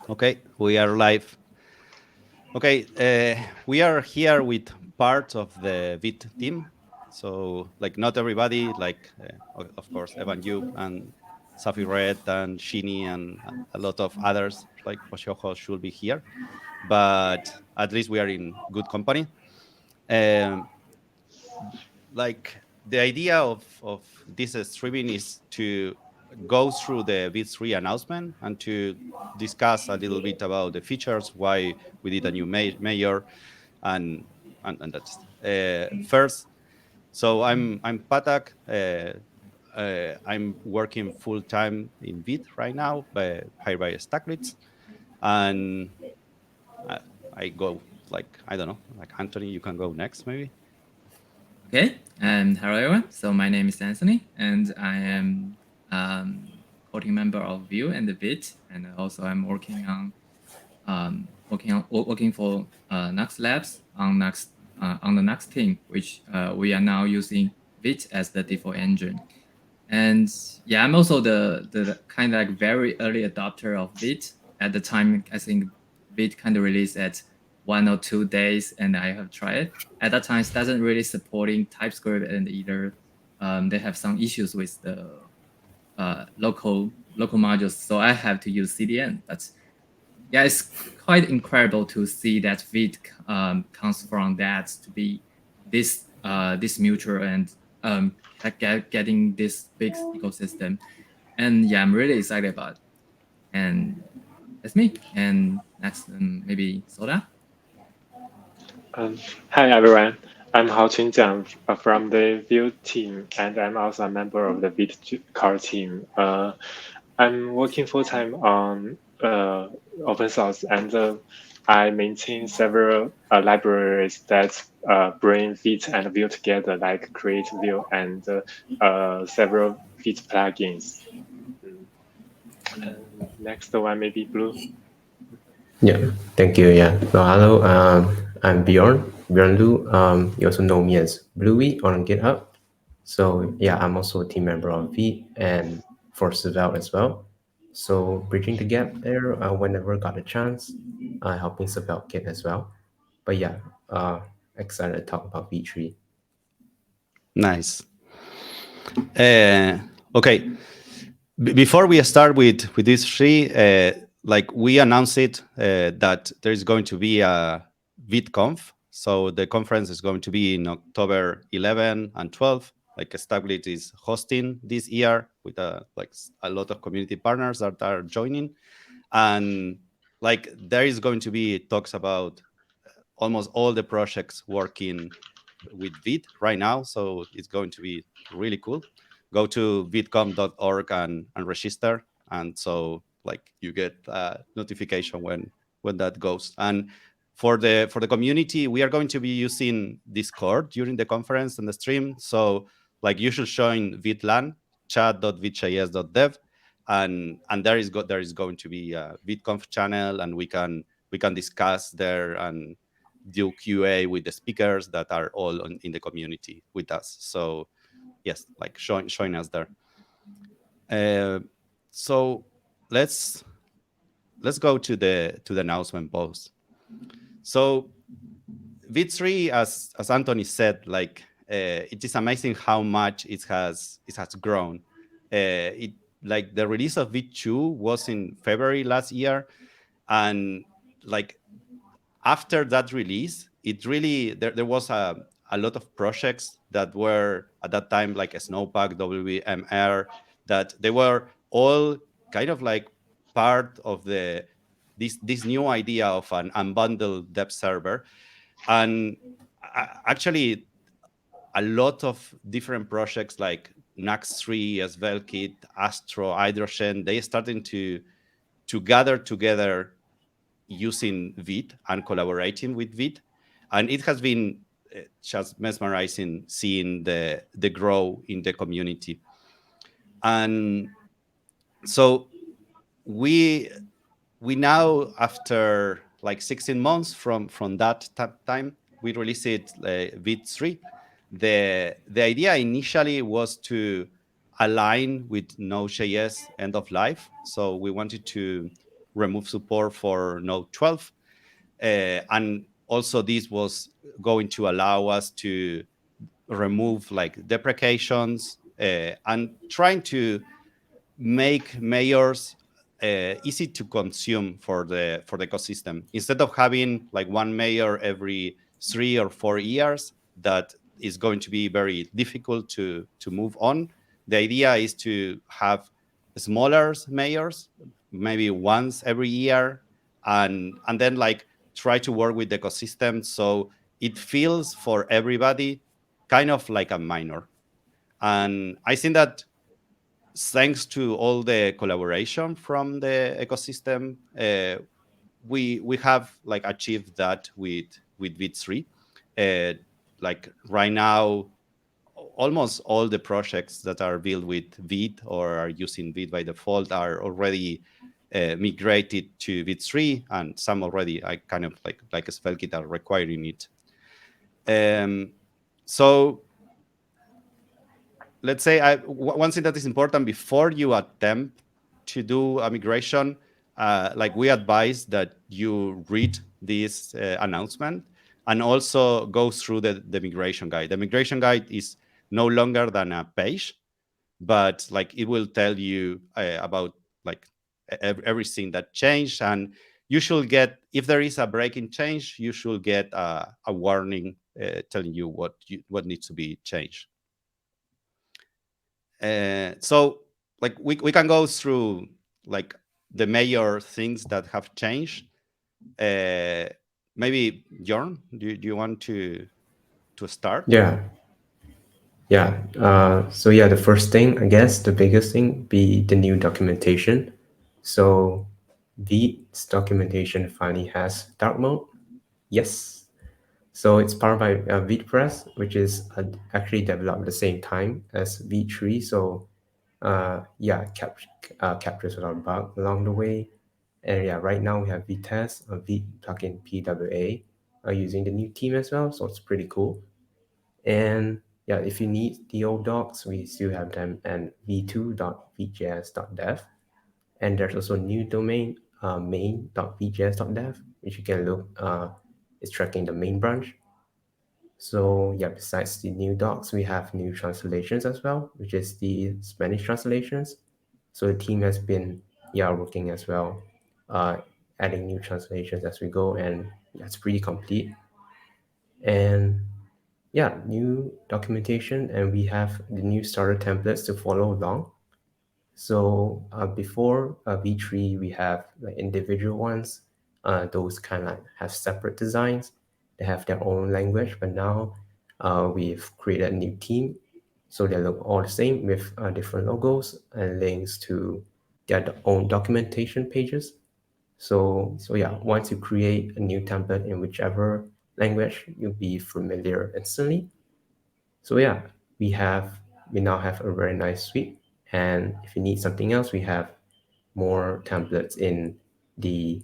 Okay, we are live. Okay, we are here with part of the Vite team. So, like, not everybody, like, of course, Evan Yup and Safi Red and Shini and a lot of others, like Oshoho, should be here. But at least we are in good company. Um, like the idea of this streaming is to go through the V3 announcement and to discuss a little bit about the features, why we did a new mayor, and that's first. So I'm Patak. I'm working full time in Vite right now, hired by Stacklitz, and I, I go like I don't know, like Anthony. You can go next, maybe. Okay, and hello everyone. So my name is Anthony, and I am core team member of Vue and the Bit, and also I'm working for Nux Labs on the Nux team, which we are now using Vite as the default engine. And yeah, I'm also the kind of like very early adopter of Vite. At the time, I think Vite kind of released at 1 or 2 days, and I have tried it. At that time, it doesn't really supporting TypeScript, and either they have some issues with the local modules, so I have to use CDN. But yeah, it's quite incredible to see that Vite comes from that to be this mutual and getting this big ecosystem. And yeah, I'm really excited about it. And that's me. And next, maybe Soda. Um, Hi everyone, I'm Hao Qingjiang from the Vite team, and I'm also a member of the Vite core team. I'm working full time on open source, and I maintain several libraries that bring Vite and Vue together, like Create Vue and several Vite plugins. Mm. Next one, maybe Blue. Yeah, thank you. Yeah. So hello, I'm Bjorn Lu. You also know me as Bluey on GitHub. So yeah, I'm also a team member of V and for Svelte as well. So bridging the gap there, whenever got a chance, helping Svelte Kit as well. But yeah, excited to talk about V3. Nice. Okay. Before we start with this three, like we announced it that there is going to be a ViteConf. So the conference is going to be in October 11 and 12. Like Staglit is hosting this year with like a lot of community partners that are joining, and like there is going to be talks about almost all the projects working with Vite right now. So it's going to be really cool. Go to vitecom.org and register. And so like you get a notification when that goes. And for the community, we are going to be using Discord during the conference and the stream. So like you should join ViteLAN, chat.vitejs.dev. And there is going to be a ViteConf channel, and we can discuss there and do QA with the speakers that are all in the community with us. So yes, like showing us there. So let's go to the announcement post. So V3, as Anthony said, like it is amazing how much it has grown. It like the release of V2 was in February last year, and like after that release, it really there was a lot of projects that were at that time like a Snowpack, WMR, that they were all kind of like part of this new idea of an unbundled dev server. And actually a lot of different projects like Nux3, SvelteKit, Astro, Hydrogen, they starting to gather together using Vite and collaborating with Vite. And it has been just mesmerizing seeing the grow in the community. And so we now, after like 16 months from that time, we released it Vite 3. The idea initially was to align with Node.js end of life. So we wanted to remove support for Node 12. And also this was going to allow us to remove like deprecations and trying to make mayors easy to consume for the ecosystem. Instead of having like one mayor every 3 or 4 years, that is going to be very difficult to move on. The idea is to have smaller mayors, maybe once every year, and then like try to work with the ecosystem so it feels for everybody kind of like a minor. And I think that thanks to all the collaboration from the ecosystem, we have like achieved that with Vite 3. Like right now, almost all the projects that are built with Vite or are using Vite by default are already migrated to Vite 3, and some already I kind of like Svelte are requiring it. So let's say one thing that is important before you attempt to do a migration, like we advise that you read this announcement and also go through the migration guide. The migration guide is no longer than a page, but like it will tell you about like everything that changed, and you should get, if there is a breaking change, you should get a warning telling you what needs to be changed. So like we can go through like the major things that have changed. Maybe Jorn, do you want to start? Yeah. So yeah, the first thing, I guess, the biggest thing be the new documentation. So Vite's documentation finally has dark mode. Yes. So it's powered by VitePress, which is actually developed at the same time as Vite 3. So yeah, captures a lot of bug along the way. And yeah, right now we have Vitess, Vite plugin PWA, using the new team as well. So it's pretty cool. And yeah, if you need the old docs, we still have them at v2.vitejs.dev. And there's also a new domain, main.vitejs.dev, which you can look, it's tracking the main branch. So yeah, besides the new docs, we have new translations as well, which is the Spanish translations. So the team has been working as well, adding new translations as we go, and that's pretty complete. And yeah, new documentation, and we have the new starter templates to follow along. So before V3, we have like individual ones. Those kind of like have separate designs. They have their own language, but now we've created a new team. So they look all the same with different logos and links to their own documentation pages. So yeah, once you create a new template in whichever language, you'll be familiar instantly. So yeah, we now have a very nice suite. And if you need something else, we have more templates in the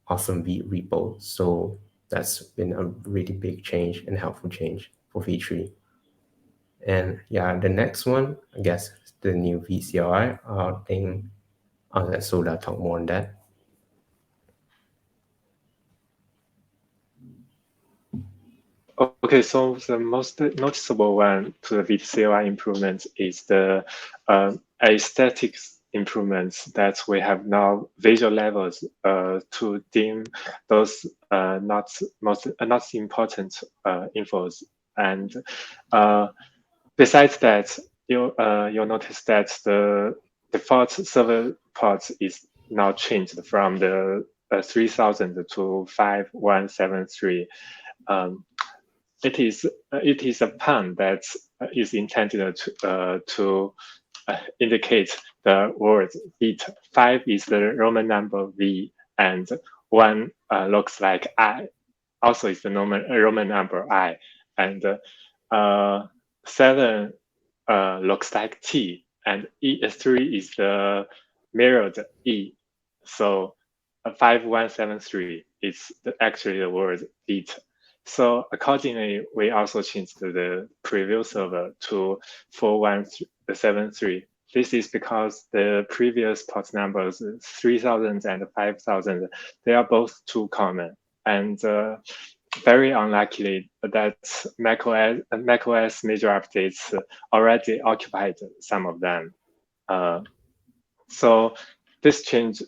awesome Vite repo. So that's been a really big change and helpful change for V3. And yeah, the next one, I guess, the new VCLI thing. I'll let Soda talk more on that. Okay, so the most noticeable one to the VTCLI improvements is the aesthetics improvements that we have now visual levels to dim those not important infos. And besides that, you'll notice that the default server port is now changed from the 3000 to 5173. It is a pun that is intended to indicate the word Vite. 5 is the Roman number V, and 1 looks like I. Also, is the Roman number I, and 7 looks like T, and 3 is the mirrored E. So 5173 is actually the word Vite. So accordingly, we also changed the preview server to 4173 this is because the previous port numbers, 3000 and 5000, they are both too common, and very unlikely that macOS major updates already occupied some of them. So this change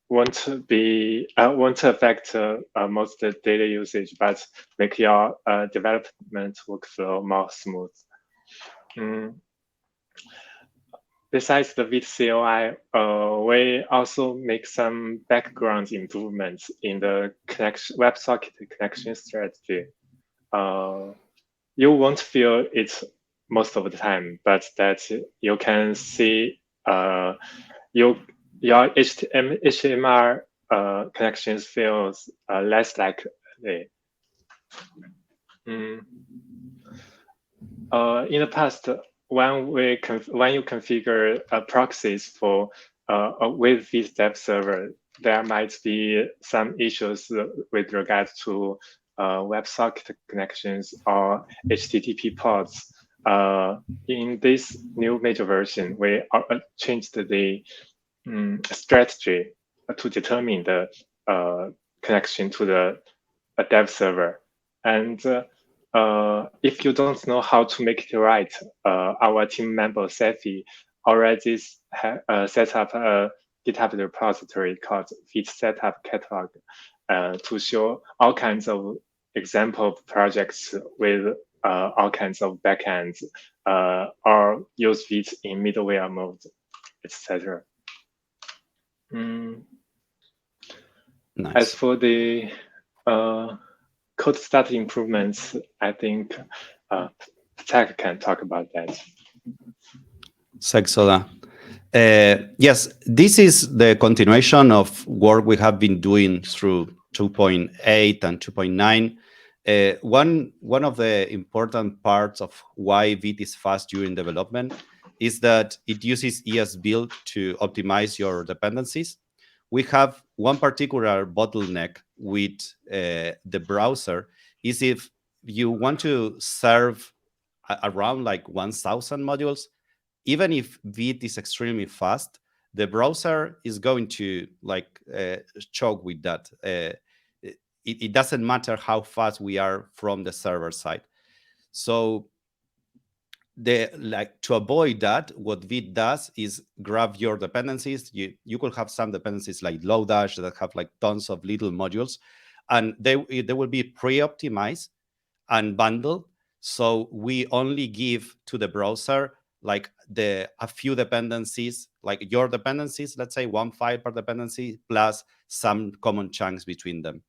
won't affect most daily usage, but make your development workflow more smooth. Besides the Vite CLI, we also make some background improvements in the WebSocket connection strategy. You won't feel it most of the time, but that you can see your HTML connections feels less likely. In the past, when you configure proxies for with Vite dev server, there might be some issues with regard to WebSocket connections or HTTP ports. In this new major version, we changed the strategy to determine the connection to the dev server. And if you don't know how to make it right, our team member Sefi already set up a GitHub repository called Vite Setup Catalog to show all kinds of example projects with all kinds of backends or use Vite in middleware mode, etc. Nice. As for the code start improvements, I think Tech can talk about that. Thanks, Soda. Yes, this is the continuation of work we have been doing through 2.8 and 2.9. One of the important parts of why Vite is fast during development is that it uses ESBuild to optimize your dependencies. We have one particular bottleneck with the browser is if you want to serve around like 1,000 modules, even if Vite is extremely fast, the browser is going to like choke with that. It doesn't matter how fast we are from the server side. So to avoid that, what Vite does is grab your dependencies. You could have some dependencies like Lodash that have like tons of little modules, and they will be pre-optimized and bundled. So we only give to the browser like a few dependencies, like your dependencies, let's say 1 file per dependency plus some common chunks between them.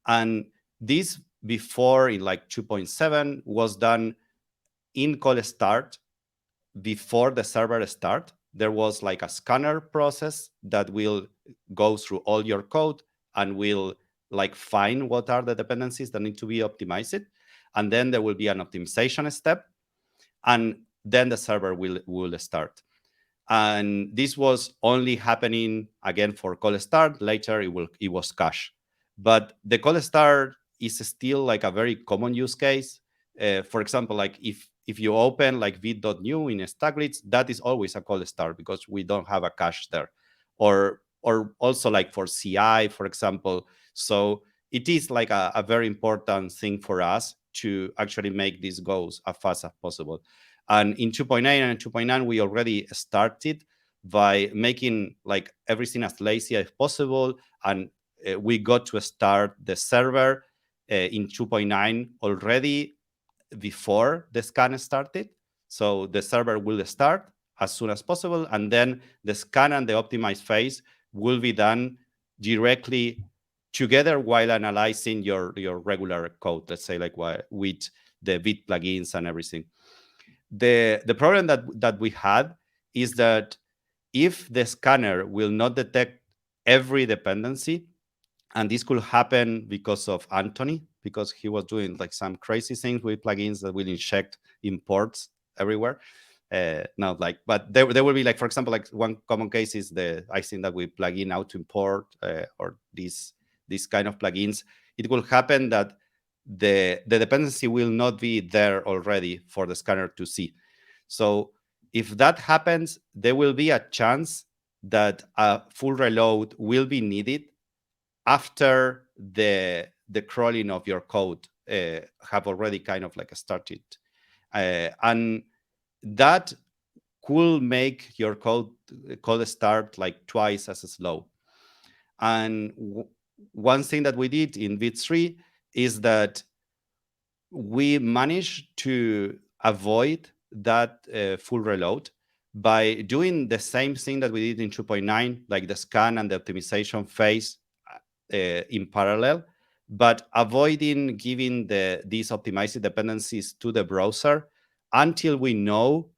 And this before in like 2.7 was done in call start before the server start. There was like a scanner process that will go through all your code and will like find what are the dependencies that need to be optimized. And then there will be an optimization step, and then the server will start. And this was only happening again for call start. Later it was cache. But the call start is still like a very common use case. For example, like if you open like vite.new in StackGrids, that is always a call start because we don't have a cache there. Or also like for CI, for example. So it is like a very important thing for us to actually make this go as fast as possible. And in 2.8 and 2.9, we already started by making like everything as lazy as possible. And we got to start the server in 2.9 already before the scan started. So the server will start as soon as possible. And then the scan and the optimized phase will be done directly together while analyzing your regular code, let's say like with the Vite plugins and everything. The problem that we had is that if the scanner will not detect every dependency, and this could happen because of Anthony, because he was doing like some crazy things with plugins that will inject imports everywhere. Not like, but there will be like, for example, like one common case is I think that we plug in out to import or these kind of plugins. It will happen that the dependency will not be there already for the scanner to see. So if that happens, there will be a chance that a full reload will be needed after the crawling of your code have already kind of like started. And that could make your code start like twice as slow. And one thing that we did in Vite 3 is that we managed to avoid that full reload by doing the same thing that we did in 2.9, like the scan and the optimization phase in parallel, but avoiding giving these optimized dependencies to the browser until we know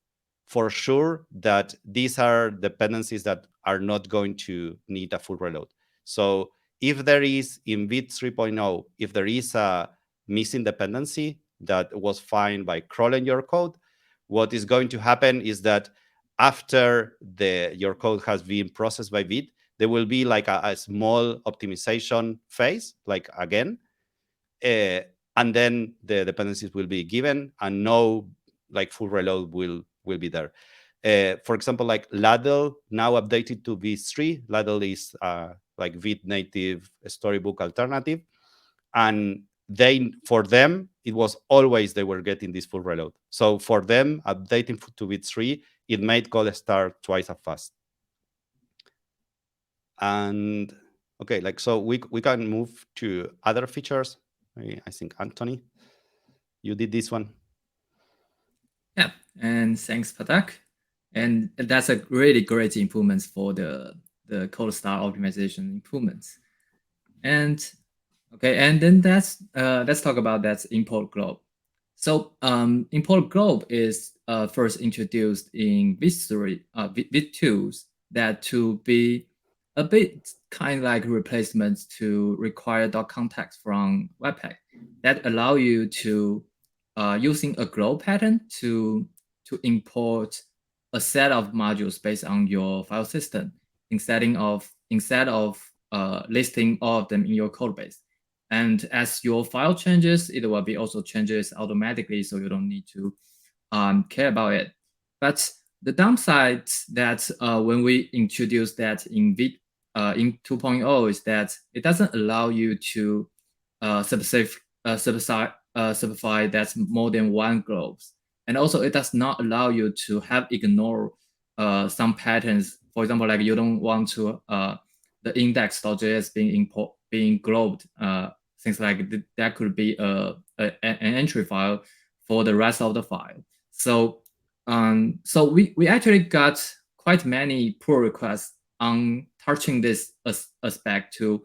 for sure that these are dependencies that are not going to need a full reload. So if there is in Vite 3.0, if there is a missing dependency that was found by crawling your code, what is going to happen is that after your code has been processed by Vite, there will be like a small optimization phase, like again, and then the dependencies will be given and no like full reload will be there. For example, like Ladle now updated to V3. Ladle is like Vite native storybook alternative. And for them, it was always they were getting this full reload. So for them, updating to Vite 3, it made code start twice as fast. And okay, like so we can move to other features. I think Anthony, you did this one. Yeah, and thanks, Patak. And that's a really great improvements for the cold start optimization improvements. And okay, and then let's talk about that import glob. So import glob is first introduced in Vite tools that to be a bit kind of like replacements to require .context from Webpack that allow you to using a glob pattern to import a set of modules based on your file system instead of listing all of them in your code base. And as your file changes, it will be also changes automatically, so you don't need to care about it. But the downside that when we introduce that in Vite in 2.0 is that it doesn't allow you to specify that's more than one globes. And also it does not allow you to have ignore some patterns. For example, like you don't want to the index.js being globed, things like that could be an entry file for the rest of the file. So so we actually got quite many pull requests on touching this aspect to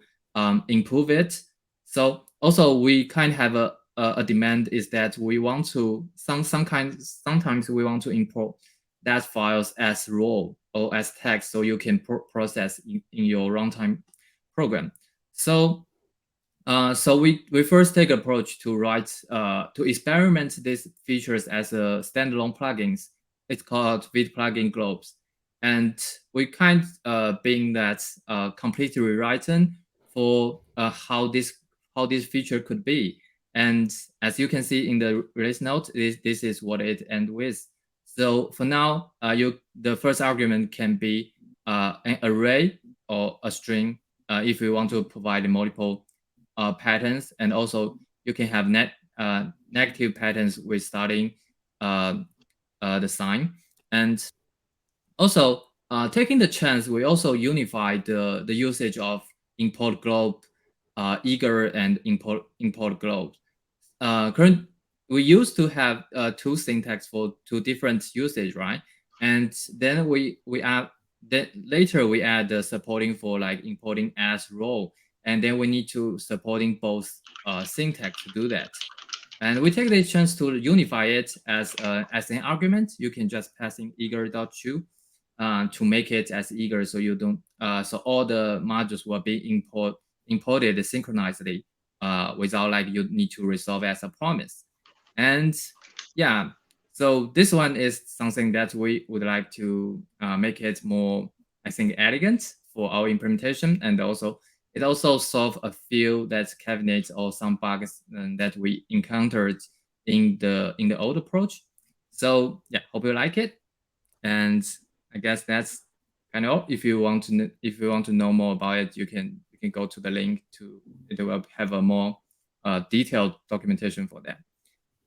improve it. So also we kind of have a demand is that we want to sometimes we want to import that files as raw or as text so you can process in your runtime program. So so we first take approach to write to experiment these features as a standalone plugins. It's called Vite plugin globes, and we kind being that completely rewritten for how this feature could be. And as you can see in the release note, this is what it ends with. So for now, the first argument can be an array or a string if you want to provide multiple patterns, and also you can have negative patterns with starting the sign. And also taking the chance, we also unify the usage of import globe, eager, and import globe. We used to have two syntax for two different usage, right? And then we add later we add the supporting for like importing as role, and then we need to supporting both syntax to do that. And we take the chance to unify it as an argument. You can just pass in eager.to to make it as eager, so you don't so all the modules will be imported synchronously without like you need to resolve as a promise. And yeah, so this one is something that we would like to make it more, I think, elegant for our implementation, and also it also solve a few that cabinets or some bugs that we encountered in the old approach. So yeah, hope you like it. And I guess that's kind of, if you want to know more about it, you can go to the link it will have a more detailed documentation for that.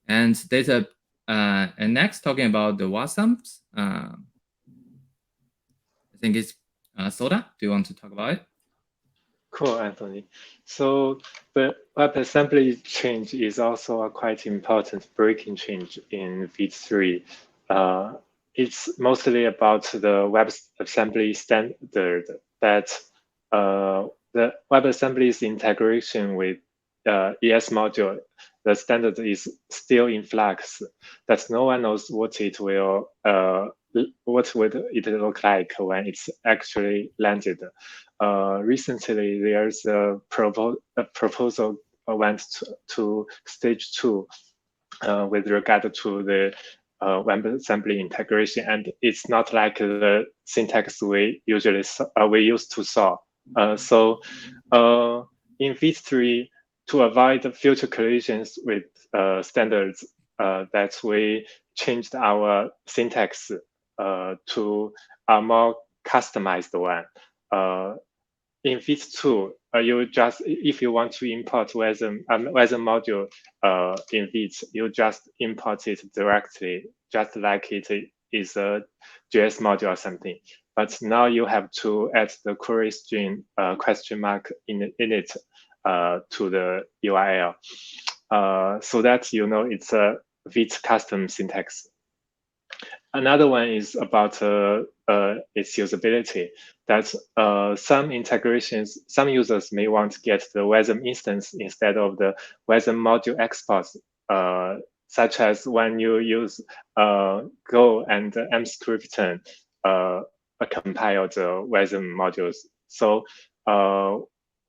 And data, and next, talking about the WASMs, I think it's Soda. Do you want to talk about it? Cool, Anthony. So the WebAssembly change is also a quite important breaking change in Vite 3. It's mostly about the WebAssembly standard that the WebAssembly's integration with ES module, the standard is still in flux, that no one knows what it will look like when it's actually landed. Recently, there's a proposal went to stage 2 with regard to the WebAssembly integration, and it's not like the syntax we used to saw. So in Vite 3, to avoid future collisions with standards, that we changed our syntax to a more customized one. In Vite 2, you just, if you want to import WASM module in Vite, you just import it directly, just like it is a JS module or something. But now you have to add the query string question mark in it to the URL, so that you know it's a Vite custom syntax. Another one is about its usability. That some integrations, some users may want to get the WASM instance instead of the WASM module exports, such as when you use Go and mscripten compile the WASM modules. So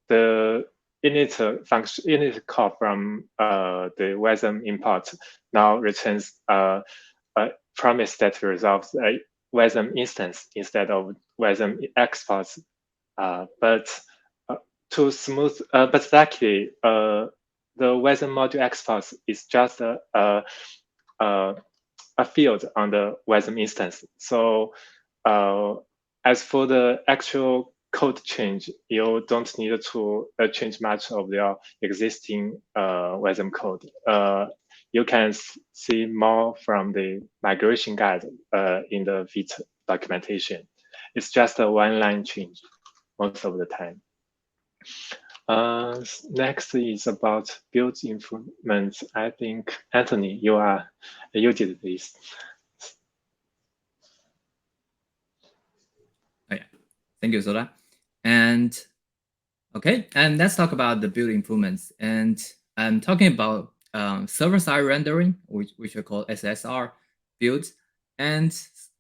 the init function, init call from the WASM import now returns a promise that resolves a WASM instance instead of WASM exports. But to smooth, but luckily, the WASM module exports is just a field on the WASM instance. So as for the actual code change, you don't need to change much of your existing WASM code. You can see more from the migration guide in the Vite documentation. It's just a one-line change most of the time. Next is about build improvements. I think, Anthony, you did this. Oh, yeah. Thank you, Soda. And okay, and let's talk about the build improvements. And I'm talking about server-side rendering, which we call SSR builds. And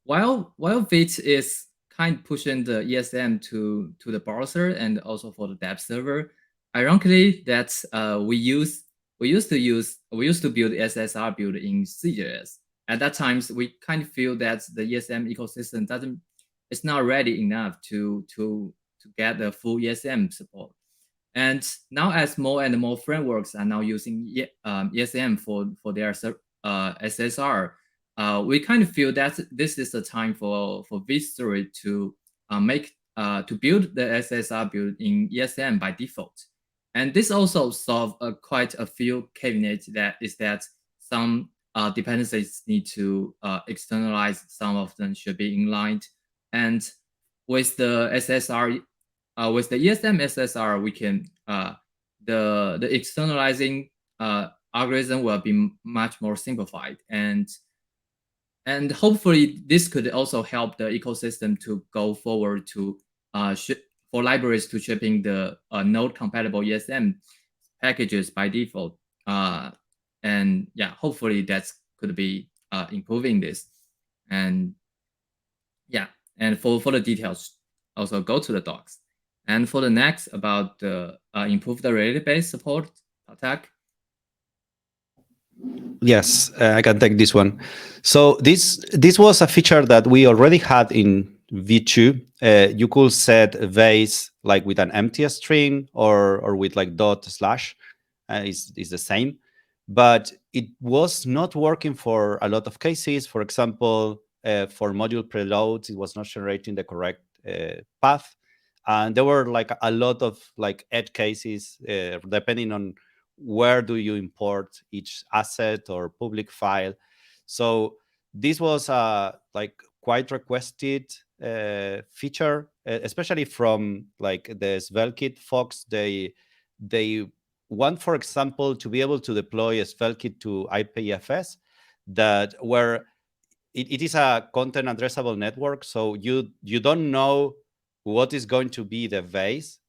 while Vite is kind of pushing the ESM to the browser and also for the dev server, ironically, that we used to build SSR build in CJS. At that times, we kind of feel that the ESM ecosystem it's not ready enough to get the full ESM support. And now, as more and more frameworks are now using ESM for their SSR, we kind of feel that this is the time for Vite 3 to build the SSR build in ESM by default. And this also solves quite a few cabinets, that some dependencies need to externalize, some of them should be inlined. And with the SSR, with the ESM SSR, we can the externalizing algorithm will be much more simplified, and hopefully this could also help the ecosystem to go forward to for libraries to shipping the node compatible ESM packages by default. And yeah, hopefully that could be improving this. And yeah, and for the details, also go to the docs. And for the next, about the improve the related-based support attack. Yes, I can take this one. So this was a feature that we already had in Vite 2. You could set base like with an empty string or with like ./ is the same, but it was not working for a lot of cases. For example, for module preloads, it was not generating the correct path. And there were like a lot of like edge cases, depending on where do you import each asset or public file. So this was like quite requested feature, especially from like the SvelteKit folks. They want, for example, to be able to deploy SvelteKit to IPFS, that where it is a content addressable network, so you don't know what is going to be the base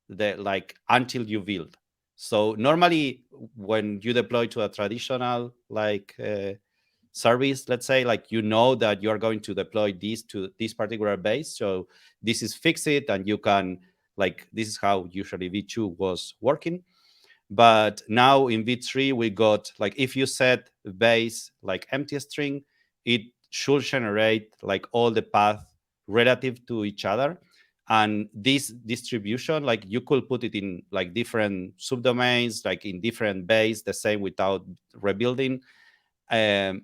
like until you build. So normally when you deploy to a traditional like service, let's say, like you know that you are going to deploy this to this particular base, so this is fixed and you can, like, this is how usually V2 was working. But now in V3 we got, like, if you set base like empty string, it should generate like all the path relative to each other. And this distribution, like you could put it in like different subdomains, like in different base, the same without rebuilding. And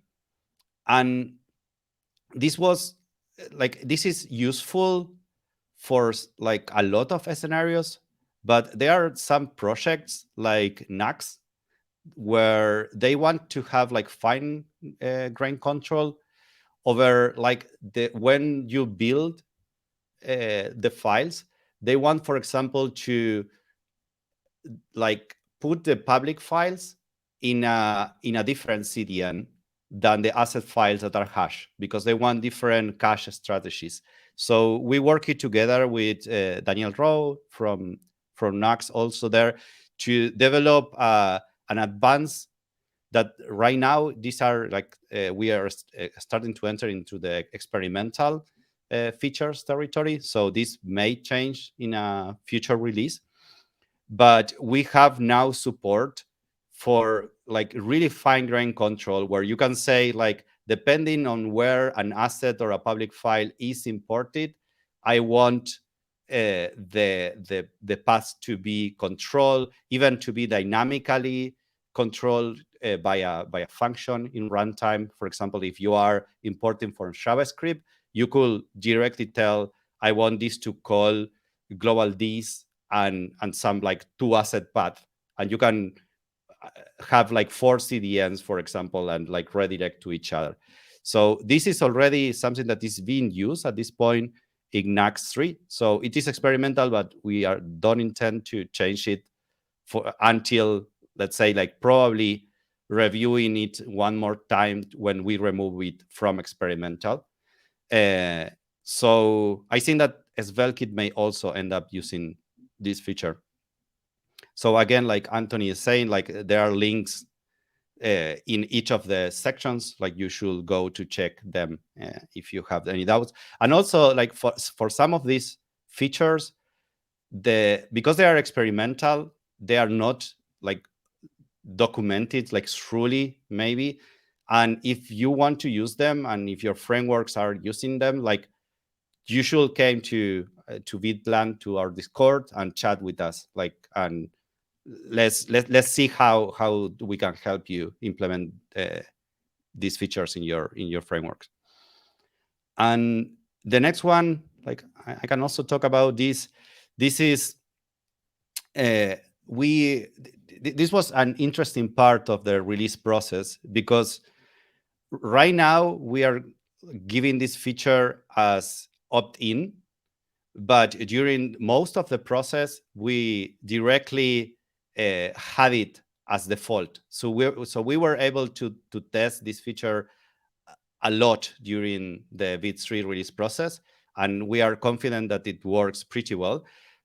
this was like, this is useful for like a lot of scenarios, but there are some projects like Nux where they want to have like fine grain control over like when you build the files. They want, for example, to like put the public files in a different CDN than the asset files that are hashed, because they want different cache strategies. So we work it together with Daniel Rowe from Nux also there to develop an advanced that right now these are like we are starting to enter into the experimental features territory. So this may change in a future release, but we have now support for like really fine-grained control, where you can say, like, depending on where an asset or a public file is imported, I want the path to be controlled, even to be dynamically controlled by a function in runtime. For example, if you are importing from JavaScript, you could directly tell, I want this to call global this and some like 2 asset path, and you can have like 4 CDNs, for example, and like redirect to each other. So this is already something that is being used at this point in Nux 3. So it is experimental, but we don't intend to change it until, let's say, like probably reviewing it one more time when we remove it from experimental. So I think that SvelteKit may also end up using this feature. So again, like Anthony is saying, like there are links in each of the sections, like you should go to check them if you have any doubts. And also, like for some of these features, because they are experimental, they are not like documented like truly, maybe. And if you want to use them, and if your frameworks are using them, like you should came to ViteLand, to our Discord, and chat with us, like, and let's see how we can help you implement these features in your frameworks. And the next one, like I can also talk about this. This is this was an interesting part of the release process, because right now we are giving this feature as opt-in, but during most of the process we directly had it as default. So we were able to test this feature a lot during the Vite 3 release process, and we are confident that it works pretty well.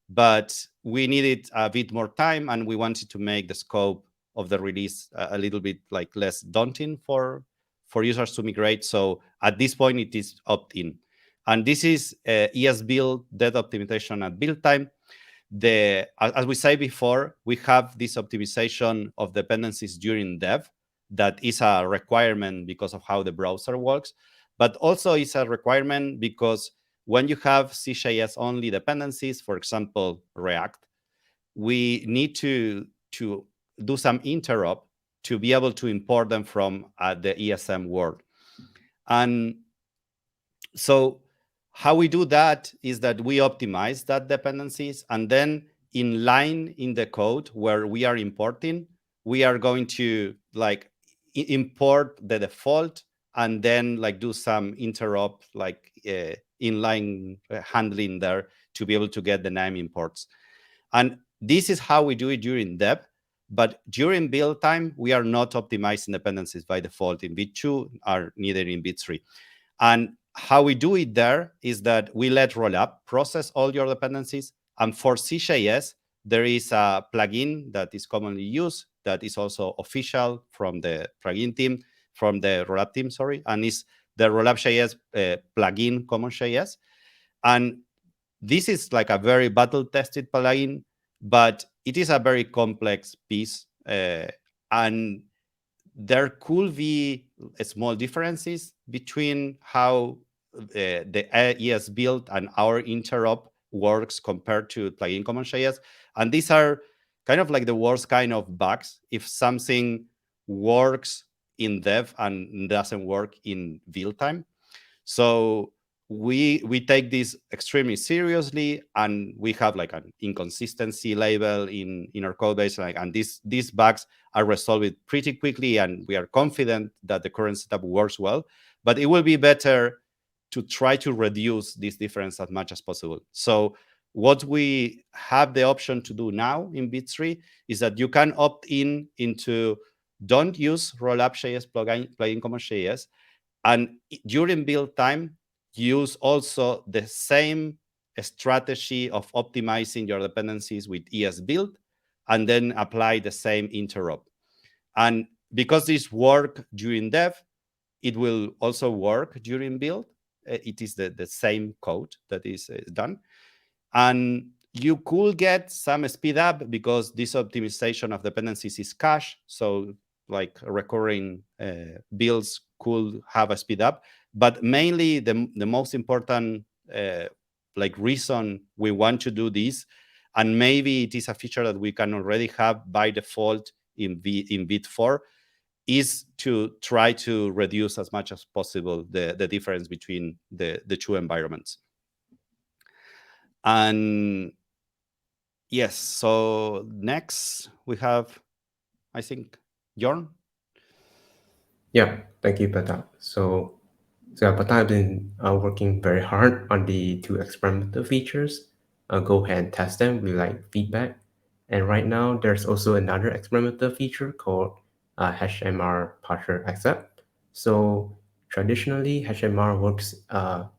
But we needed a bit more time, and we wanted to make the scope of the release a little bit like less daunting for users to migrate. So at this point, it is opt-in. And this is ESBuild dev optimization at build time. As we say before, we have this optimization of dependencies during dev. That is a requirement because of how the browser works, but also it's a requirement because when you have CJS only dependencies, for example, React, we need to do some interop to be able to import them from the ESM world. And So how we do that is that we optimize that dependencies, and then in line in the code where we are importing, we are going to like import the default and then like do some interop like inline handling there to be able to get the name imports. And this is how we do it during dev. But during build time, we are not optimizing dependencies by default in Vite 2 or neither in Vite 3. And how we do it there is that we let Rollup process all your dependencies. And for CJS, there is a plugin that is commonly used that is also official from the plugin team, from the Rollup team, sorry, and is the Rollup.js plugin common.js. And this is like a very battle-tested plugin, but it is a very complex piece. And there could be small differences between how the ESBuild and our interop works compared to plugin common.js. And these are kind of like the worst kind of bugs. If something works in dev and doesn't work in build time. So we take this extremely seriously, and we have like an inconsistency label in our code base, like, and these bugs are resolved pretty quickly, and we are confident that the current setup works well. But it will be better to try to reduce this difference as much as possible. So what we have the option to do now in Vite 3 is that you can opt into don't use Rollup.js plugin common.js, and during build time, use also the same strategy of optimizing your dependencies with ESBuild, and then apply the same interop. And because this work during dev, it will also work during build. It is the same code that is done. And you could get some speed up because this optimization of dependencies is cache. So like recurring builds could have a speed up. But mainly the most important like reason we want to do this, and maybe it is a feature that we can already have by default in Vite 4, is to try to reduce as much as possible the difference between the two environments. And yes, so next we have, I think, Jorn. Yeah, thank you, Pratap. So Pratap has been working very hard on the two experimental features. Go ahead and test them. We like feedback. And right now, there's also another experimental feature called HMR partial accept. So traditionally, HMR works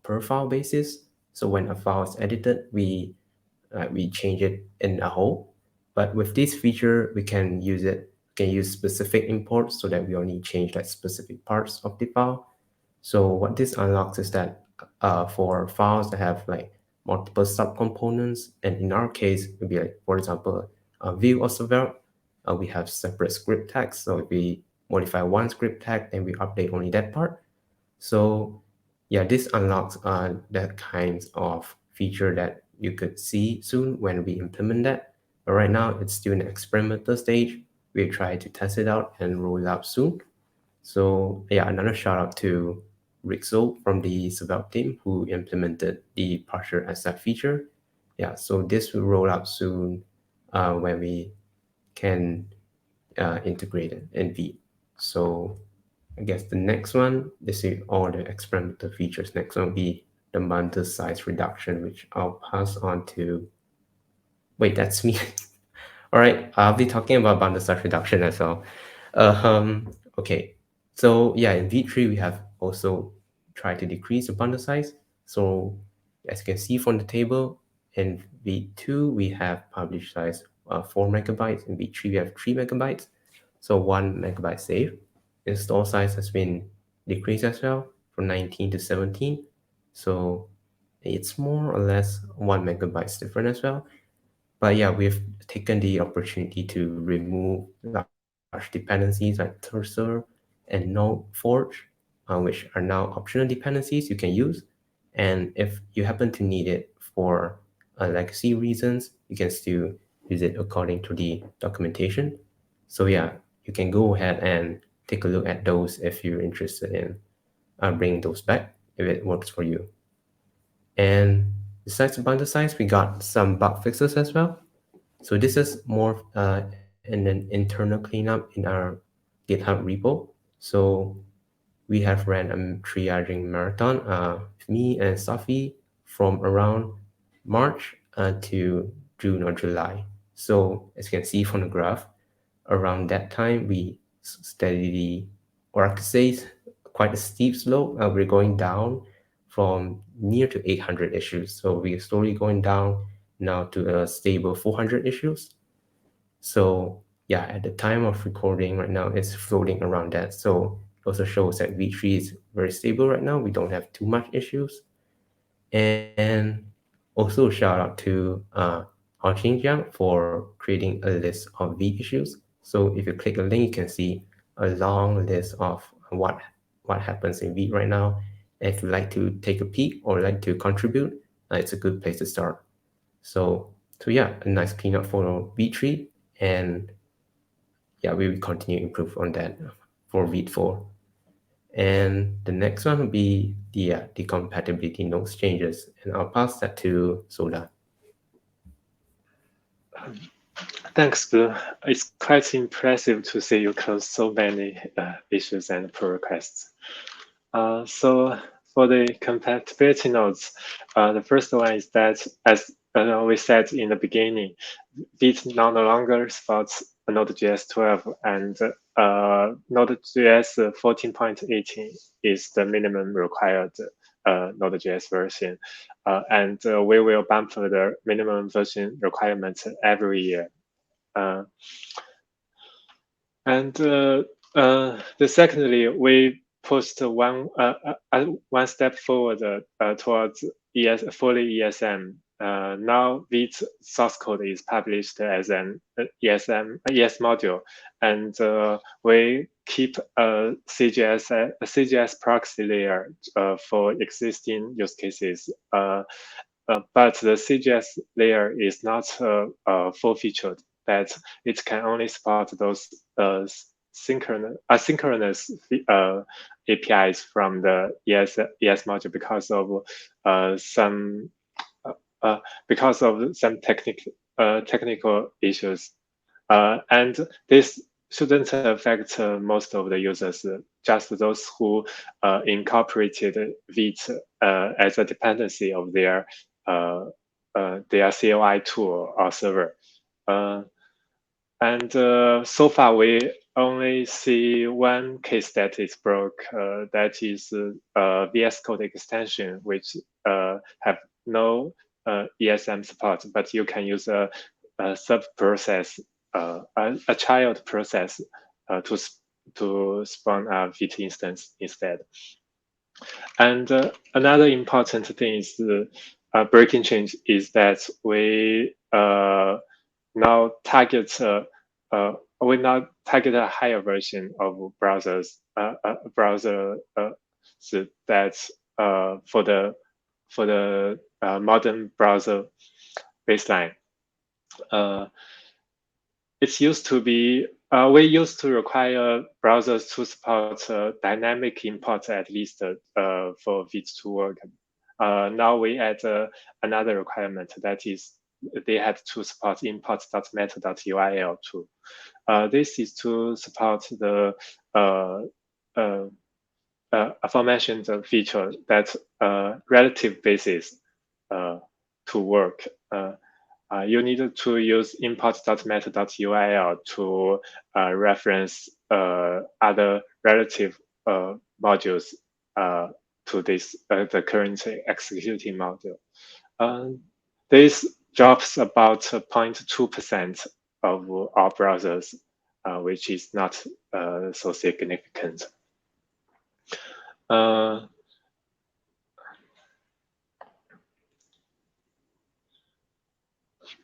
per file basis. So when a file is edited, we change it in a whole. But with this feature, we can use specific imports so that we only change like specific parts of the file. So what this unlocks is that for files that have like multiple subcomponents, and in our case, it would be like, for example, a view or server, we have separate script tags. So if we modify one script tag, then we update only that part. So yeah, this unlocks that kinds of feature that you could see soon when we implement that. But right now, it's still in the experimental stage. We try to test it out and roll it out soon. So yeah, another shout out to Rixel from the Svelte team who implemented the partial accept feature. Yeah, so this will roll out soon when we can integrate it in Vite. So I guess the next one, this is all the experimental features. Next one will be the bundle size reduction, which I'll pass on to. Wait, that's me. All right, I'll be talking about bundle size reduction as well. Okay, so yeah, in Vite 3, we have also tried to decrease the bundle size. So as you can see from the table, in Vite 2, we have publish size 4 megabytes. In Vite 3, we have 3 megabytes. So 1 megabyte saved. Install size has been decreased as well from 19 to 17. So it's more or less 1 megabytes different as well. But yeah, we've taken the opportunity to remove large dependencies like Cursor and Node.Forge, which are now optional dependencies you can use. And if you happen to need it for legacy reasons, you can still use it according to the documentation. So yeah, you can go ahead and take a look at those if you're interested in bringing those back. if it works for you. And besides the bundle size, we got some bug fixes as well. So this is more an internal cleanup in our GitHub repo. So we have ran a triaging marathon, me and Safi, from around March to June or July. So as you can see from the graph, around that time we steadily, or I could say quite a steep slope. We're going down from near to 800 issues. So we're slowly going down now to a stable 400 issues. So yeah, at the time of recording right now, it's floating around that. So it also shows that V3 is very stable right now. We don't have too much issues. And also shout out to Hao Xinjiang for creating a list of V issues. So if you click a link, you can see a long list of what happens in V right now. And if you'd like to take a peek or like to contribute, it's a good place to start. So yeah, a nice cleanup for V3, and yeah, we will continue to improve on that for V4. And the next one will be the compatibility notes changes, and I'll pass that to Soda. Thanks, Blue. It's quite impressive to see you close so many issues and pull requests. So for the compatibility nodes, the first one is that, as we said in the beginning, Vite no longer supports Node.js 12, and Node.js 14.18 is the minimum required Node.js version. And we will bump the minimum version requirement every year. Secondly, we pushed one step forward towards fully ESM. Now Vite source code is published as an ES module, and we keep a CGS proxy layer for existing use cases. But the CGS layer is not full-featured, that it can only support those asynchronous APIs from the ES module because of some technical issues, and this shouldn't affect most of the users, just those who incorporated Vite as a dependency of their CLI tool or server. And so far, we only see one case that is broke. That is VS Code extension, which have no ESM support, but you can use a sub process, a child process, to spawn a Vite instance instead. And another important thing is the breaking change is that we now target a higher version of browsers that for the modern browser baseline. It's used to be we used to require browsers to support dynamic import at least for Vite to work. Now we add another requirement, that is they had to support import.meta.uil too. This is to support the aforementioned feature that relative basis to work. You need to use import.meta.uil to reference other relative modules to this the current executing module. This drops about 0.2% of all browsers, which is not so significant.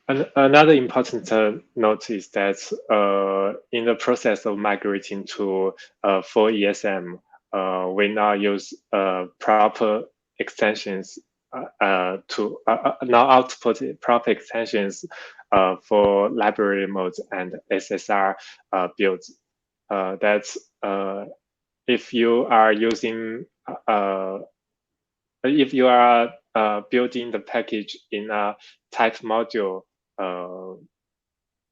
Another important note is that in the process of migrating to full ESM, we now use proper extensions to now output proper extensions for library modes and SSR builds. That's if you are using if you are building the package in a type module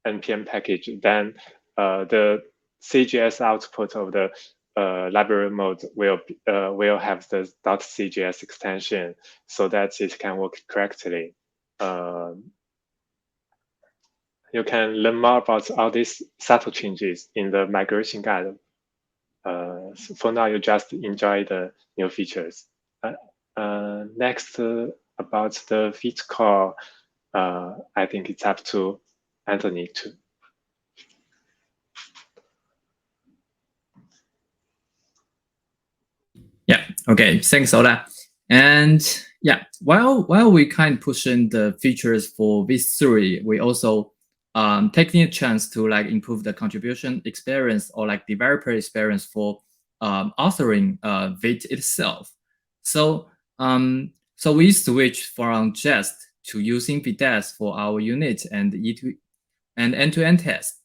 npm package, then the CGS output of the library mode will have the .cgs extension so that it can work correctly. You can learn more about all these subtle changes in the migration guide. For now, you just enjoy the new features. Next, about the Vite core, I think it's up to Anthony to. Yeah. Okay. Thanks, Ola. And yeah, while we kind of pushing the features for V3, we also taking a chance to like improve the contribution experience or like developer experience for authoring Vite itself. So so we switch from Jest to using Vitess for our unit and end-to-end test,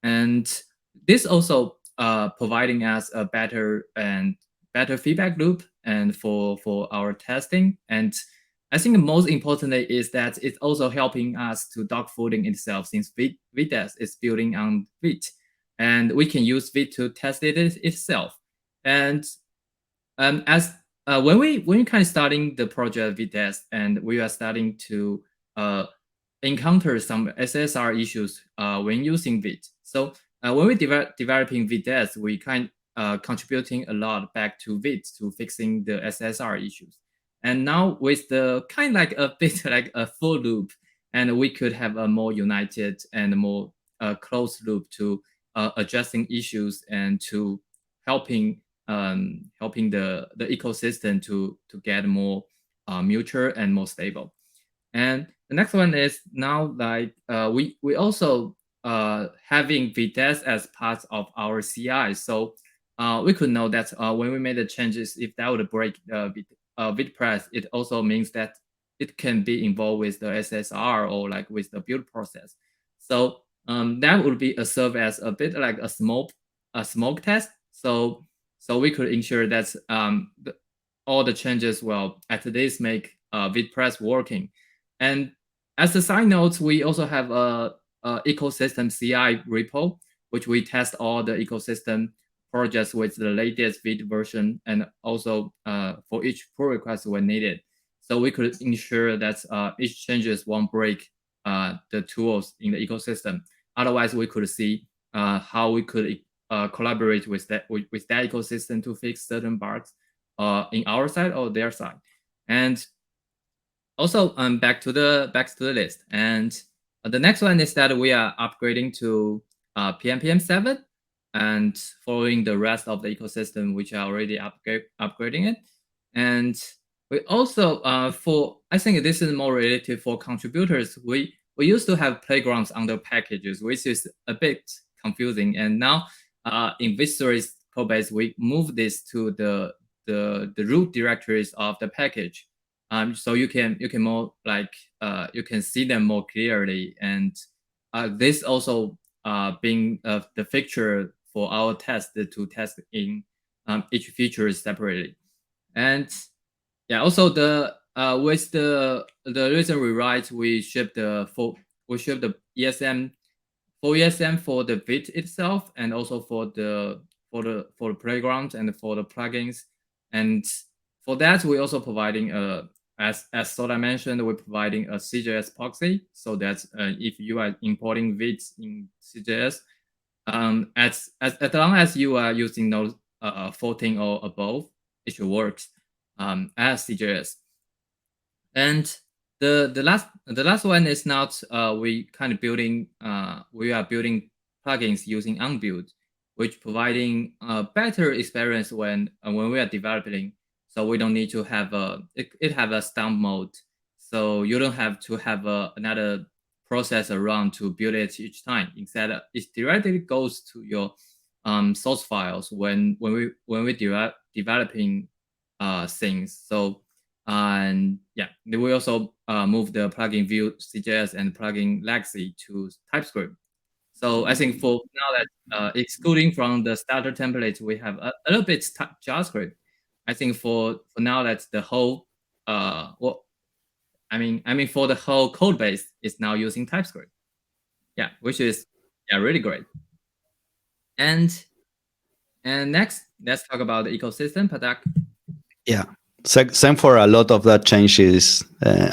and this also providing us a better feedback loop and for our testing. And I think most importantly is that it's also helping us to dog fooding itself, since Vitess is building on Vite, and we can use Vite to test it itself. And as when we kind of starting the project Vitess, and we are starting to encounter some SSR issues when using Vite. So when we developing Vitess, we kind contributing a lot back to Vite to fixing the SSR issues. And now with the kind like a bit like a full loop, and we could have a more united and more closed loop to addressing issues and to helping the ecosystem to get more mutual and more stable. And the next one is now like we also having Vitess as part of our CI. So we could know that when we made the changes, if that would break VitePress, it also means that it can be involved with the SSR or like with the build process. So that would be serve as a bit like a smoke test. So we could ensure that all the changes will at least make VitePress working. And as a side note, we also have a ecosystem CI repo, which we test all the ecosystem projects with the latest Vite version, and also for each pull request when needed. So we could ensure that each changes won't break the tools in the ecosystem. Otherwise, we could see how we could collaborate with that ecosystem to fix certain bugs in our side or their side. And also back to the list. And the next one is that we are upgrading to PnPm 7, and following the rest of the ecosystem, which are already upgrading it. And we also I think this is more related for contributors. We used to have playgrounds under packages, which is a bit confusing. And now in Vite3's codebase, we move this to the root directories of the package. So you can more like you can see them more clearly, and this also being the feature for our test to test in each feature separately. And yeah, also the with the recent rewrite, we ship the ESM for the Vite itself, and also for the playgrounds and for the plugins. And for that, we're also providing as Soda mentioned, we're providing a CJS proxy, so that if you are importing Vite in CJS, as long as you are using those 14 or above, it should work as CJS. And the last one is not we are building plugins using ESBuild, which providing a better experience when we are developing. So we don't need to have it have a stamp mode, so you don't have to have another process around to build it each time. Instead, it directly goes to your source files when we developing things. So and yeah, we also move the plugin view CJS and plugin legacy to TypeScript. So I think for now that excluding from the starter template, we have a little bit JavaScript. I think for now that the whole well, I mean, for the whole code base, it's now using TypeScript. Yeah, which is really great. And next, let's talk about the ecosystem, Patak. Yeah. Same for a lot of that changes,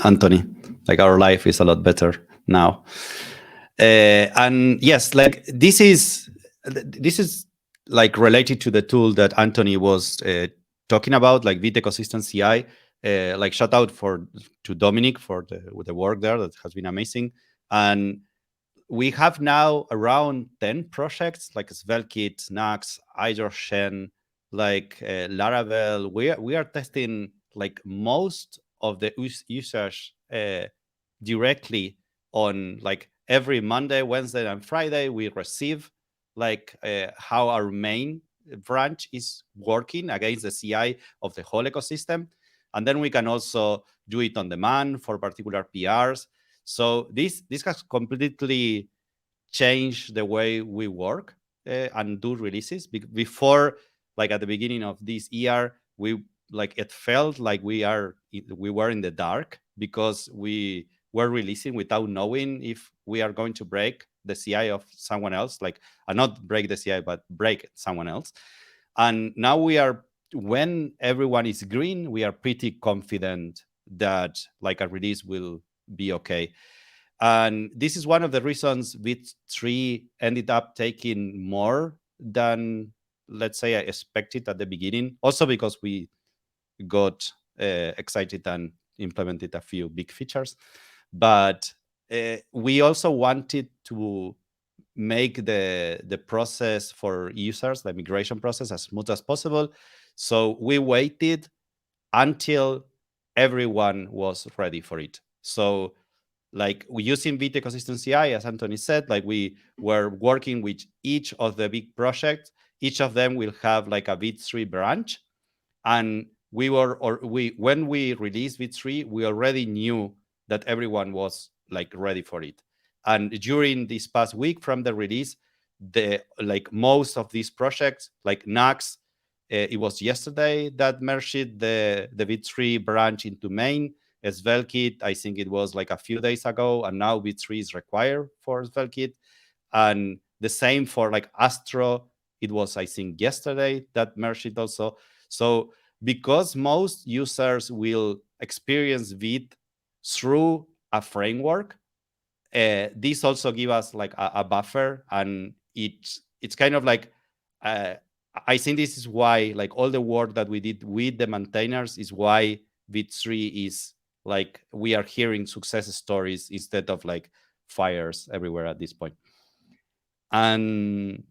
Anthony. Like our life is a lot better now. And yes, like this is like related to the tool that Anthony was talking about, like Vite Ecosystem CI. Like shout out to Dominic for the work there that has been amazing. And we have now around 10 projects like SvelteKit, Nux, Shen, like Laravel. We are testing like most of the users directly on like every Monday, Wednesday, and Friday. We receive like how our main branch is working against the CI of the whole ecosystem. And then we can also do it on demand for particular PRs. So this has completely changed the way we work and do releases. Before, like at the beginning of this year, it felt like we were in the dark because we were releasing without knowing if we are going to break the CI of someone else, like not break the CI, but break someone else. And now when everyone is green, we are pretty confident that like a release will be okay. And this is one of the reasons Vite3 ended up taking more than, let's say, I expected at the beginning. Also because we got excited and implemented a few big features. But we also wanted to make the process for users, the migration process, as smooth as possible. So we waited until everyone was ready for it. So like we using Vite Ecosystem CI, as Anthony said, like we were working with each of the big projects. Each of them will have like a Vite3 branch. And when we released Vite3, we already knew that everyone was like ready for it. And during this past week from the release, most of these projects, like Nux, it was yesterday that merged the Vite3 branch into main. SvelteKit, I think it was like a few days ago, and now Vite3 is required for SvelteKit. And the same for like Astro, it was, I think, yesterday that merged it also. So because most users will experience Vite through a framework, this also give us like a buffer, and it's kind of like I think this is why like all the work that we did with the maintainers is why Vite3 is like we are hearing success stories instead of like fires everywhere at this point. And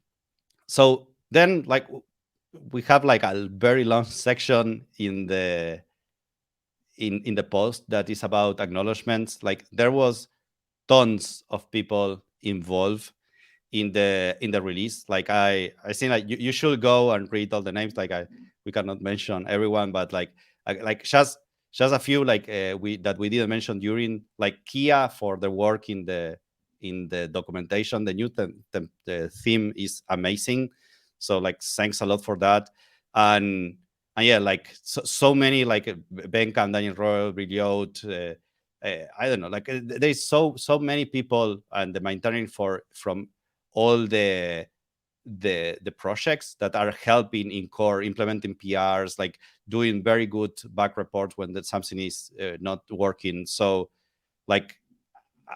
so then like we have like a very long section in the post that is about acknowledgements. Like there was tons of people involved in the release. Like I think like you should go and read all the names. Like we cannot mention everyone, but like just a few like we didn't mention during, like Kia for the work in the documentation. The new the theme is amazing. So like thanks a lot for that. And yeah, like so many like Benka and Daniel Royal, Reload, I don't know, like there's so many people and the maintaining from all the projects that are helping in core, implementing PRs, like doing very good back reports when that something is not working. So like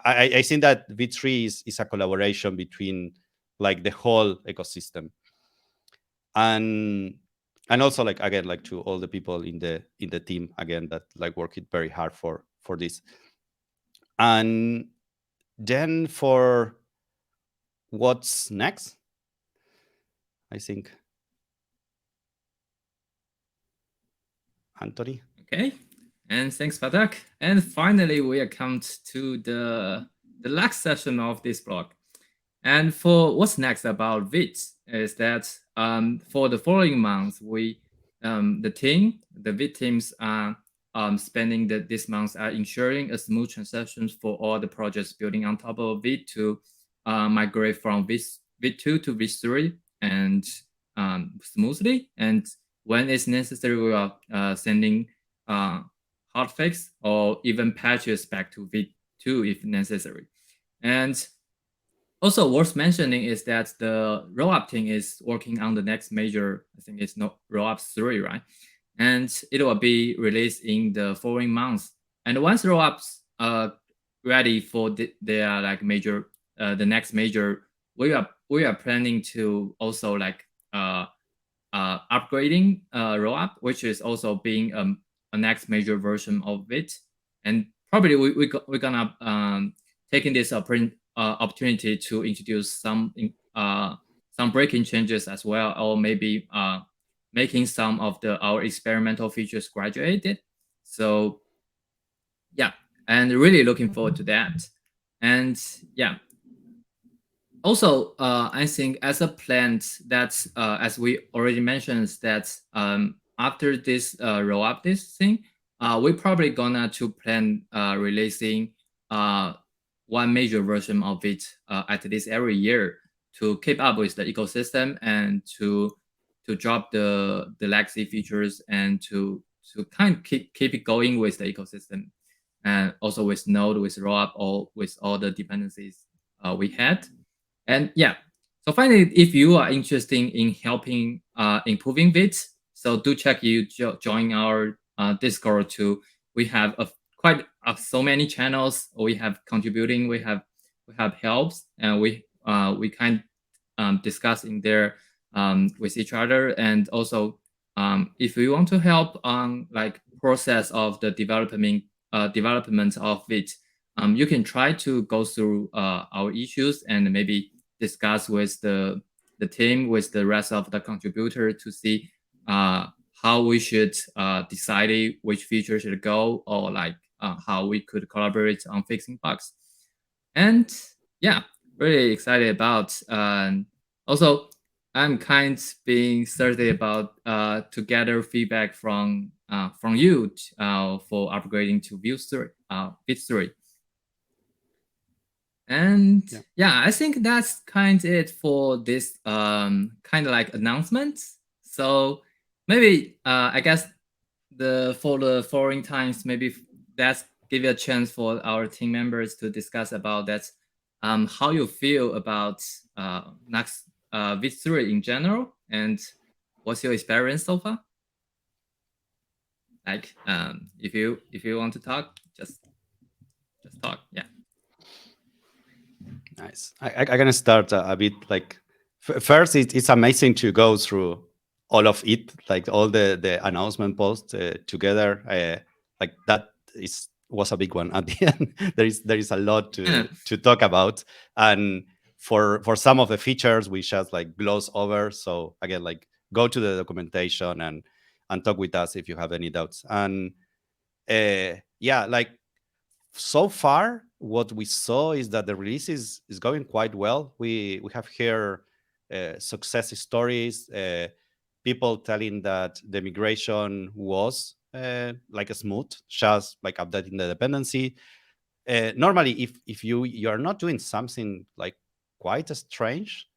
I think that Vite3 is a collaboration between like the whole ecosystem. And also like again, like to all the people in the team again that like worked very hard for this. And then for what's next, I think Anthony. Okay, and thanks, Patak. And finally, we have come to the last session of this blog. And for what's next about Vite is that for the following months, we the Vite teams are spending this month are ensuring a smooth transitions for all the projects building on top of Vite to migrate from Vite 2 to Vite 3 and smoothly. And when it's necessary, we are sending hotfix or even patches back to V2 if necessary. And also worth mentioning is that the rollup team is working on the next major, I think it's no rollup 3, right? And it will be released in the following months. And once rollups ready for their like major, the next major, we are planning to also like upgrading rollup, which is also being a next major version of it. And probably we're gonna taking this opportunity to introduce some breaking changes as well, or maybe making some of our experimental features graduated. So yeah, and really looking forward to that. And yeah, also I think as a plan that's as we already mentioned that after this roll up this thing, we're probably gonna to plan releasing one major version of it at least every year to keep up with the ecosystem and to drop the legacy features and to kind of keep it going with the ecosystem, and also with Node, with rollup, or with all the dependencies we had. And yeah, so finally, if you are interested in helping improving Vite, so do check you join our Discord too. We have quite so many channels. We have contributing. We have helps, and we kind discuss in there with each other. And also, if you want to help on like process of the development of Vite, you can try to go through our issues and maybe discuss with the team, with the rest of the contributor to see how we should decide which feature should go, or like how we could collaborate on fixing bugs. And yeah, really excited about. Also, I'm kind of being thirsty about to gather feedback from you for upgrading to Vite 3. And yeah, I think that's kind of it for this kind of like announcements. So maybe I guess for the following times, maybe that's give you a chance for our team members to discuss about that, how you feel about next Vite 3 in general, and what's your experience so far. Like if you want to talk, just talk. Yeah. Nice. I'm gonna start a bit like first. It's amazing to go through all of it, like all the announcement posts together. Like that was a big one at the end. there is a lot to talk about, and for some of the features we just like gloss over. So again, like go to the documentation and talk with us if you have any doubts. And yeah, like so far what we saw is that the release is going quite well. We have here success stories, people telling that the migration was like a smooth, just like updating the dependency. Normally if you are not doing something like quite strange,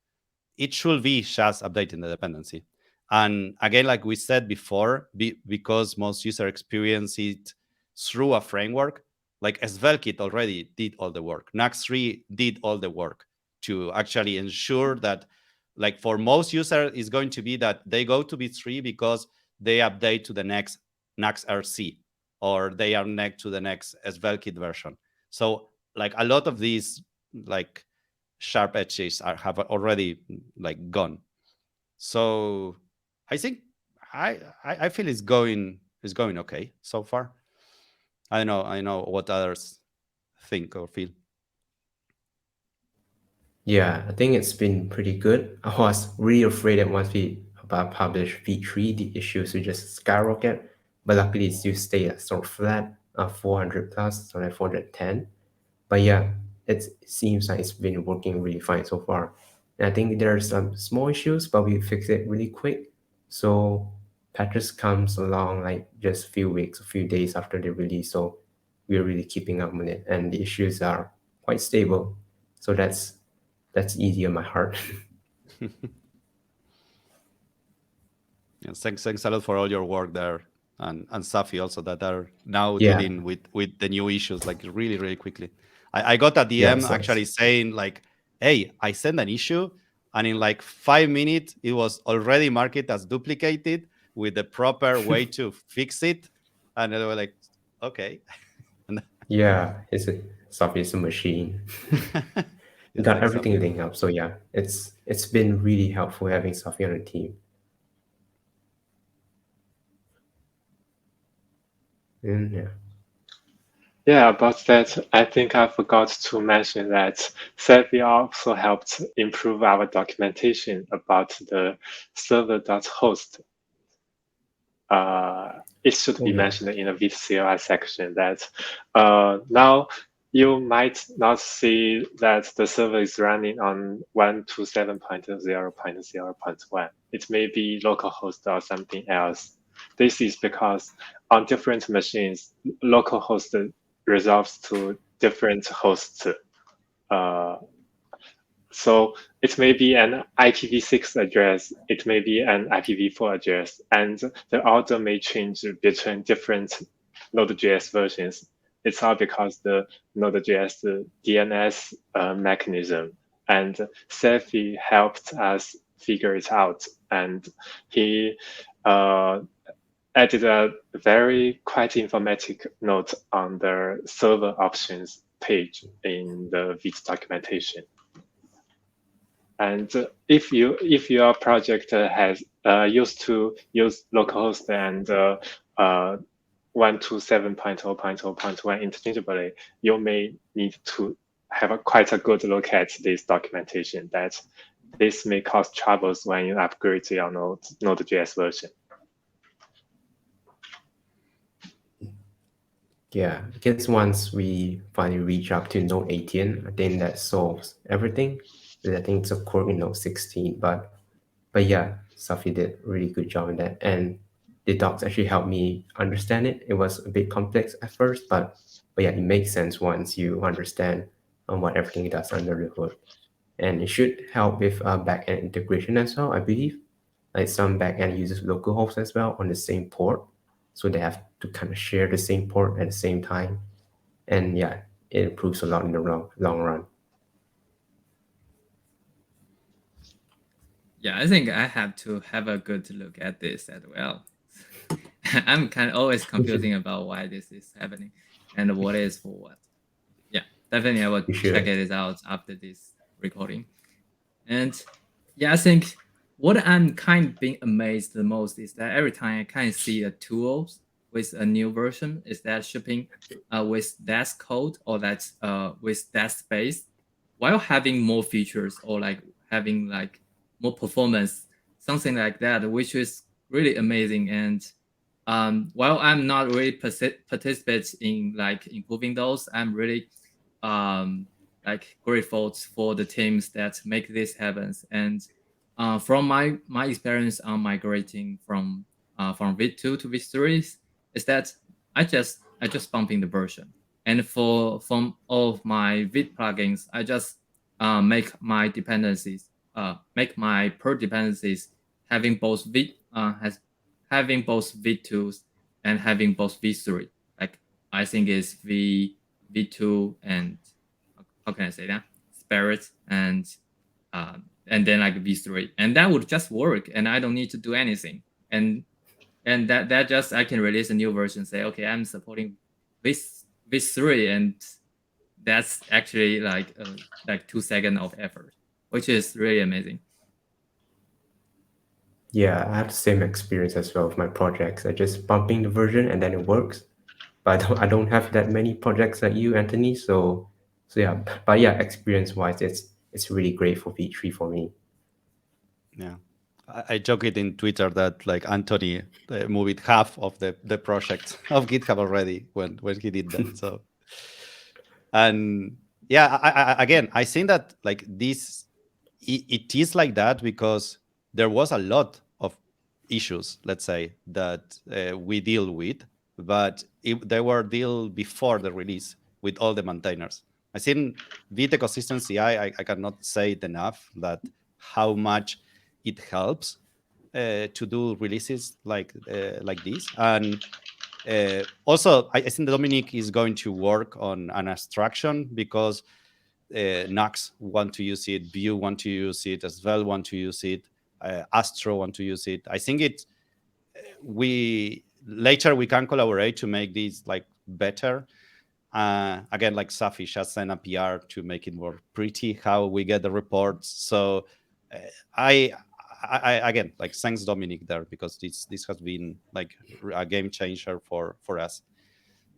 it should be just updating the dependency. And again, like we said before, because most user experience it through a framework, like SvelteKit already did all the work. Nux 3 did all the work to actually ensure that, like for most users, is going to be that they go to V3 because they update to the next Nux RC, or they are next to the next SvelteKit version. So like a lot of these like sharp edges have already like gone. So I think I feel it's going okay so far. I know what others think or feel. Yeah, I think it's been pretty good. I was really afraid that once we publish V3, the issues will just skyrocket. But luckily, it still stay sort of flat, 400 plus, so like 410. But yeah, it seems like it's been working really fine so far. And I think there are some small issues, but we fix it really quick. So patches comes along like just a few weeks, a few days after the release. So we're really keeping up with it, and the issues are quite stable. So that's easy on my heart. Yeah, thanks a lot for all your work there, and Safi also that are now Yeah. dealing with the new issues like really, really quickly. I got a Yeah, DM so actually saying like, hey, I sent an issue and in like 5 minutes it was already marked as duplicated with the proper way to fix it. And they were like, okay. And yeah, Sophie is a machine. it's Got like everything Safi. linked up. So yeah, it's been really helpful having Sophie on the team. And yeah. Yeah, about that, I think I forgot to mention that Savvy also helped improve our documentation about the server.host. It should Oh be yeah. mentioned in the Vite CLI section that now you might not see that the server is running on 127.0.0.1. It may be localhost or something else. This is because on different machines, localhost resolves to different hosts. Uh, so it may be an IPv6 address, it may be an IPv4 address, and the order may change between different Node.js versions. It's all because the Node.js DNS mechanism. And Sefi helped us figure it out. And he added a very quite informative note on the server options page in the Vite documentation. And if your project has used to use localhost and 127.0.0.1 interchangeably, you may need to have quite a good look at this documentation. That this may cause troubles when you upgrade to your Node.js version. Yeah, I guess once we finally reach up to Node 18, I think that solves everything. I think it's a core in Node 16, but yeah, Safi did a really good job in that. And the docs actually helped me understand it. It was a bit complex at first, but yeah, it makes sense once you understand what everything does under the hood. And it should help with backend integration as well, I believe. Like some backend uses localhost as well on the same port, so they have to kind of share the same port at the same time. And yeah, it improves a lot in the long run. Yeah, I think I have to have a good look at this as well. I'm kind of always confusing about why this is happening and what is for what. Yeah, definitely I will You check should. it out after this recording. And yeah, I think what I'm kind of being amazed the most is that every time I kind of see a tools with a new version, is that shipping with that code or that with that space, while having more features or like having like more performance, something like that, which is really amazing. And while I'm not really participate in like improving those, I'm really um, like grateful for the teams that make this happen. And from my experience on migrating from V2 to V3 is that I just bumping the version. And from all of my Vite plugins, I just make my dependencies, make my per dependencies having both having both V2s and having both V3. Like I think it's V2 and how can I say that? Spirit and then like V3. And that would just work and I don't need to do anything. And that just I can release a new version, say, okay, I'm supporting V3 and that's actually like 2 seconds of effort, which is really amazing. Yeah, I have the same experience as well with my projects. I just bumping the version and then it works. But I don't have that many projects like you, Anthony. So yeah, but yeah, experience wise, it's really great for V3 for me. Yeah. I joke it in Twitter that like Anthony moved half of the project of GitHub already when he did that. So and yeah, again, I think that like this it is like that because there was a lot of issues, let's say, that we deal with, but they were deal before the release with all the maintainers. I think Vite ecosystem CI, I cannot say it enough that how much it helps to do releases like this. And also, I think Dominic is going to work on an abstraction because Nux want to use it, Vue want to use it, as well want to use it, Astro want to use it. I think we can collaborate to make these like better. Again, like Safi just sent a PR to make it more pretty how we get the reports. So I again, like, thanks Dominic there, because this has been like a game changer for us.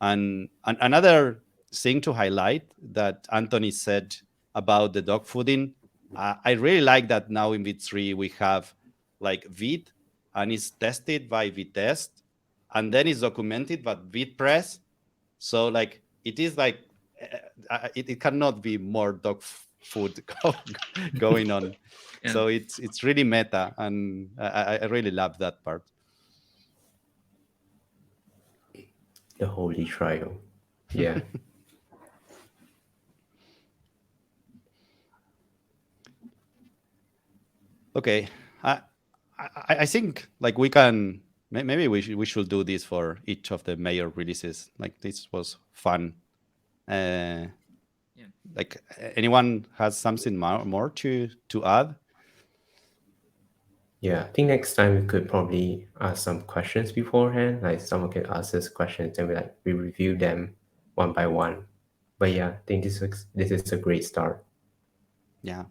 And another thing to highlight that Anthony said about the dog fooding, I really like that now in Vite3 we have like Vite, and it's tested by Vitest, and then it's documented by VitePress. So like it is like it cannot be more dog food going on. Yeah. So it's really meta, and I really love that part. The holy trial. Yeah. Okay, I think like we can maybe we should do this for each of the major releases. Like this was fun. Yeah. Like anyone has something more to add? Yeah, I think next time we could probably ask some questions beforehand. Like someone can ask us questions and we review them one by one. But yeah, I think this is a great start. Yeah.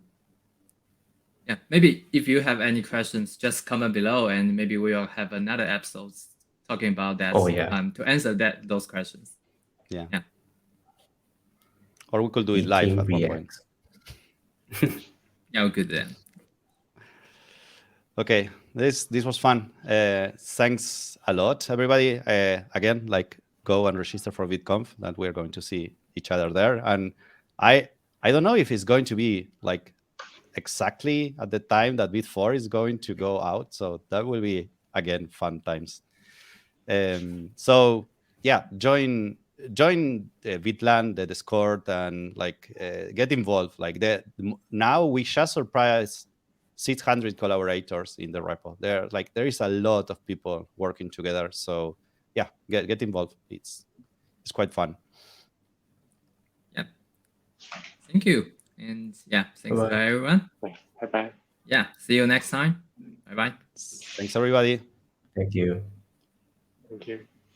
Yeah, maybe if you have any questions, just comment below, and maybe we'll have another episode talking about that. Oh, yeah. To answer those questions. Yeah. Yeah. Or we could do it live at one point. Yeah, we could then. Okay, this was fun. Thanks a lot, everybody. Again, like, go and register for ViteConf, that we're going to see each other there. And I don't know if it's going to be like exactly at the time that Vite4 is going to go out. So that will be, again, fun times. So yeah, join Vitland, the Discord, and like get involved. Like now we just surprised 600 collaborators in the repo. There is a lot of people working together. So yeah, get involved. It's quite fun. Yeah. Thank you. And yeah, thanks Bye-bye. everyone. Bye-bye. Yeah, see you next time. Bye-bye. Thanks, everybody. Thank you. Thank you.